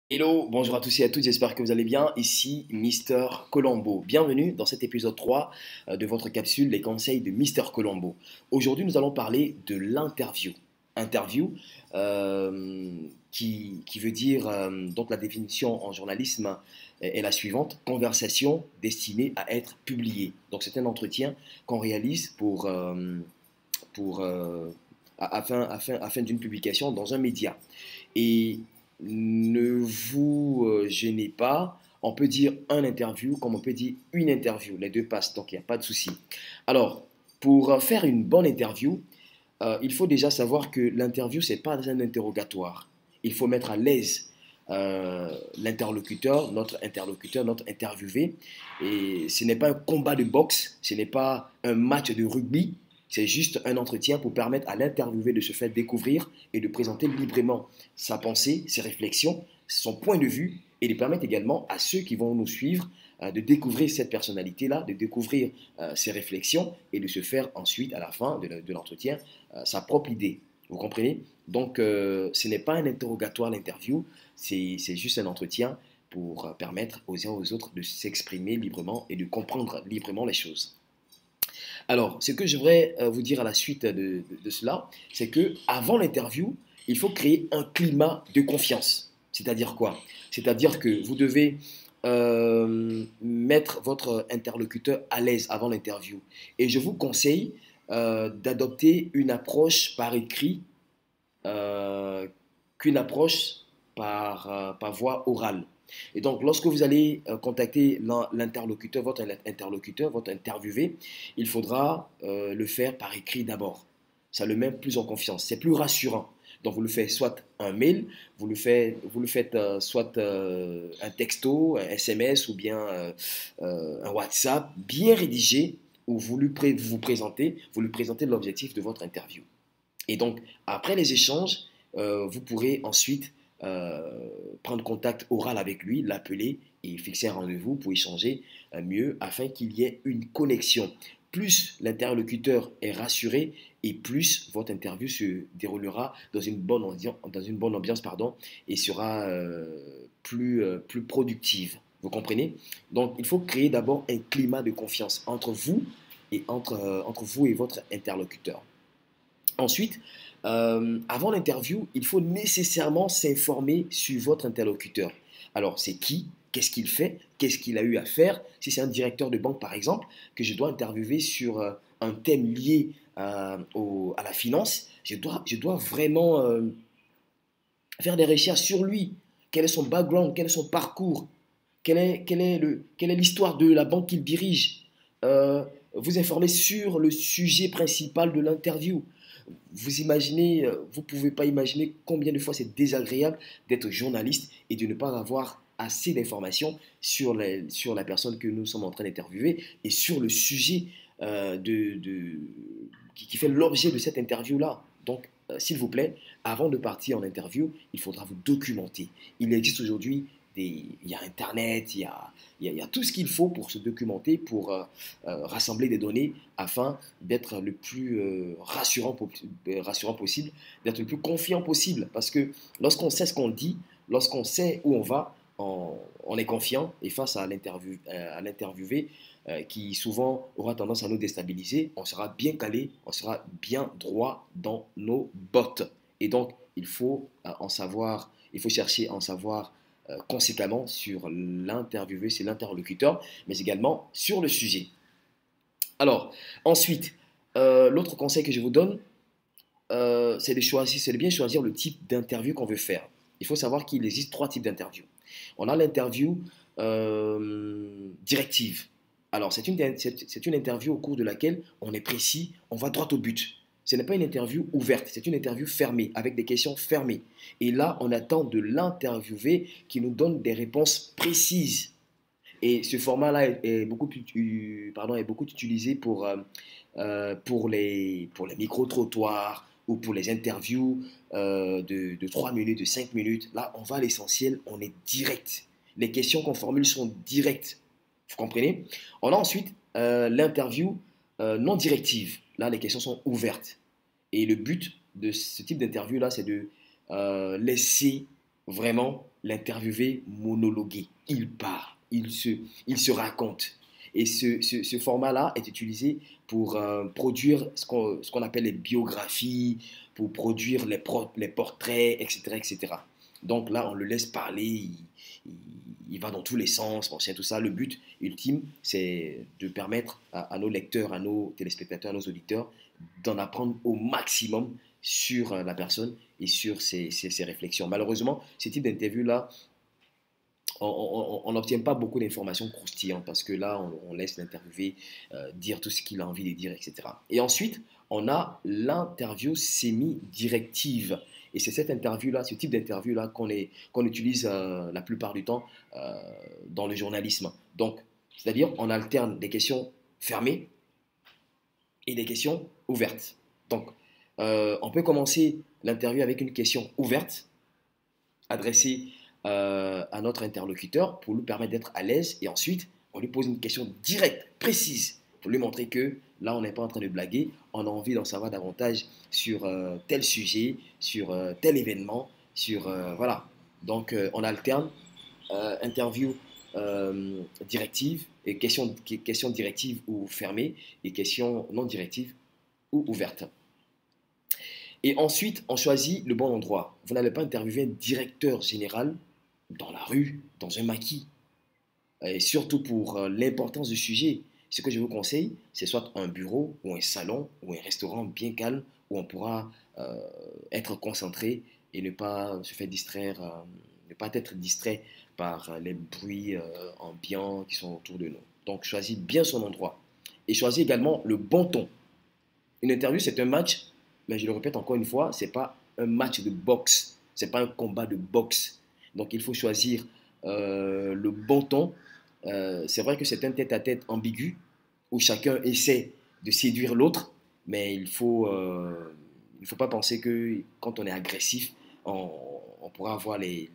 Hello, bonjour à tous et à toutes, j'espère que vous allez bien. Ici Mister Colombo. Bienvenue dans cet épisode 3 de votre capsule Les conseils de Mister Colombo. Aujourd'hui, nous allons parler de l'interview. Interview, qui veut dire, donc la définition en journalisme est la suivante, conversation destinée à être publiée. Donc c'est un entretien qu'on réalise pour, afin d'une publication dans un média. Et ne vous gênez pas. On peut dire un interview comme on peut dire une interview. Les deux passent, donc il n'y a pas de souci. Alors, pour faire une bonne interview, il faut déjà savoir que l'interview, ce n'est pas un interrogatoire. Il faut mettre à l'aise l'interlocuteur, notre interviewé. Et ce n'est pas un combat de boxe, ce n'est pas un match de rugby, c'est juste un entretien pour permettre à l'interviewé de se faire découvrir et de présenter librement sa pensée, ses réflexions, son point de vue et de permettre également à ceux qui vont nous suivre de découvrir cette personnalité-là, de découvrir ses réflexions et de se faire ensuite, à la fin de l'entretien, sa propre idée. Vous comprenez? Donc, ce n'est pas un interrogatoire, l'interview, c'est juste un entretien pour permettre aux uns aux autres de s'exprimer librement et de comprendre librement les choses. Alors, ce que je voudrais vous dire à la suite de cela, c'est que avant l'interview, il faut créer un climat de confiance. C'est-à-dire quoi? C'est-à-dire que vous devez mettre votre interlocuteur à l'aise avant l'interview. Et je vous conseille d'adopter une approche par écrit qu'une approche par voie orale. Et donc, lorsque vous allez contacter l'interlocuteur, votre interviewé, il faudra le faire par écrit d'abord. Ça le met plus en confiance, c'est plus rassurant. Donc, vous le faites soit un mail, vous le faites soit un texto, un SMS ou bien un WhatsApp bien rédigé où vous lui présentez l'objectif de votre interview. Et donc, après les échanges, vous pourrez ensuite prendre contact oral avec lui, l'appeler et fixer un rendez-vous pour échanger mieux afin qu'il y ait une connexion. Plus l'interlocuteur est rassuré et plus votre interview se déroulera dans une bonne ambiance pardon, et sera plus productive. Vous comprenez? Donc, il faut créer d'abord un climat de confiance entre vous et entre vous et votre interlocuteur. Ensuite, avant l'interview, il faut nécessairement s'informer sur votre interlocuteur. Alors, c'est qui? Qu'est-ce qu'il fait? Qu'est-ce qu'il a eu à faire? Si c'est un directeur de banque, par exemple, que je dois interviewer sur un thème lié à la finance, je dois vraiment faire des recherches sur lui. Quel est son background? Quel est son parcours? Quelle est l'histoire de la banque qu'il dirige? Euh, Vous informer sur le sujet principal de l'interview. Vous imaginez, vous pouvez pas imaginer combien de fois c'est désagréable d'être journaliste et de ne pas avoir assez d'informations sur la personne que nous sommes en train d'interviewer et sur le sujet qui fait l'objet de cette interview-là. Donc, s'il vous plaît, avant de partir en interview, il faudra vous documenter. Il existe aujourd'hui il y a Internet, il y a tout ce qu'il faut pour se documenter, pour rassembler des données afin d'être le plus rassurant possible, d'être le plus confiant possible. Parce que lorsqu'on sait ce qu'on dit, lorsqu'on sait où on va, on est confiant et face à l'interviewé qui souvent aura tendance à nous déstabiliser, on sera bien calé, on sera bien droit dans nos bottes. Et donc, il faut chercher à en savoir conséquemment sur l'interviewé, c'est l'interlocuteur, mais également sur le sujet. Alors, ensuite, l'autre conseil que je vous donne, c'est de bien choisir le type d'interview qu'on veut faire. Il faut savoir qu'il existe trois types d'interviews. On a l'interview directive. Alors, c'est une interview au cours de laquelle on est précis, on va droit au but. Ce n'est pas une interview ouverte, c'est une interview fermée, avec des questions fermées. Et là, on attend de l'interviewé qui nous donne des réponses précises. Et ce format-là est beaucoup utilisé pour les micro-trottoirs ou pour les interviews de 3 minutes, de 5 minutes. Là, on va à l'essentiel, on est direct. Les questions qu'on formule sont directes. Vous comprenez? On a ensuite l'interview non directive. Là, les questions sont ouvertes. Et le but de ce type d'interview-là, c'est de laisser vraiment l'interviewé monologuer. Il parle, il se raconte. Et ce format-là est utilisé pour produire ce qu'on appelle les biographies, pour produire les portraits, etc., etc. Donc là, on le laisse parler, il- il va dans tous les sens, bon, c'est tout ça. Le but ultime, c'est de permettre à nos lecteurs, à nos téléspectateurs, à nos auditeurs, d'en apprendre au maximum sur la personne et sur ses réflexions. Malheureusement, ce type d'interview-là, on n'obtient pas beaucoup d'informations croustillantes parce que là, on laisse l'interviewé dire tout ce qu'il a envie de dire, etc. Et ensuite, on a l'interview semi-directive. Et c'est cette interview-là, ce type d'interview-là qu'on utilise la plupart du temps dans le journalisme. Donc, c'est-à-dire, on alterne des questions fermées et des questions ouvertes. Donc, on peut commencer l'interview avec une question ouverte adressée à notre interlocuteur pour lui permettre d'être à l'aise et ensuite on lui pose une question directe, précise, pour lui montrer que là on n'est pas en train de blaguer, on a envie d'en savoir davantage sur tel sujet, sur tel événement, sur voilà. Donc on alterne interview directive et questions directives ou fermées et questions non directives ou ouvertes. Et ensuite, on choisit le bon endroit. Vous n'allez pas interviewer un directeur général dans la rue, dans un maquis. Et surtout pour l'importance du sujet. Ce que je vous conseille, c'est soit un bureau ou un salon ou un restaurant bien calme où on pourra être concentré et ne pas se faire distraire, ne pas être distrait par les bruits ambiants qui sont autour de nous. Donc, choisis bien son endroit. Et choisis également le bon ton. Une interview, c'est un match, mais je le répète encore une fois, ce n'est pas un match de boxe, ce n'est pas un combat de boxe. Donc il faut choisir le bon ton. C'est vrai que c'est un tête-à-tête ambigu où chacun essaie de séduire l'autre, mais il faut pas penser que quand on est agressif, on pourra avoir les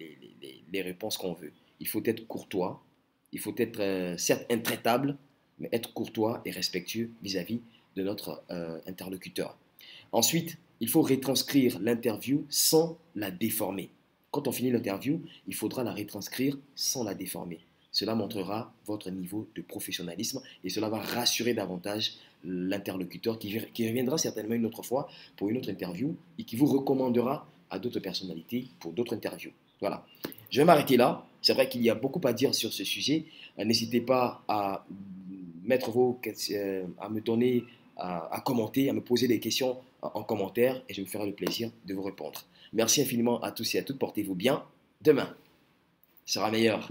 réponses qu'on veut. Il faut être courtois, il faut être certes intraitable, mais être courtois et respectueux vis-à-vis de notre interlocuteur. Ensuite, il faut retranscrire l'interview sans la déformer. Quand on finit l'interview, il faudra la retranscrire sans la déformer. Cela montrera votre niveau de professionnalisme et cela va rassurer davantage l'interlocuteur qui reviendra certainement une autre fois pour une autre interview et qui vous recommandera à d'autres personnalités pour d'autres interviews. Voilà. Je vais m'arrêter là. C'est vrai qu'il y a beaucoup à dire sur ce sujet. N'hésitez pas à mettre à me donner, à commenter, à me poser des questions en commentaire et je me ferai le plaisir de vous répondre. Merci infiniment à tous et à toutes. Portez-vous bien. Demain sera meilleur.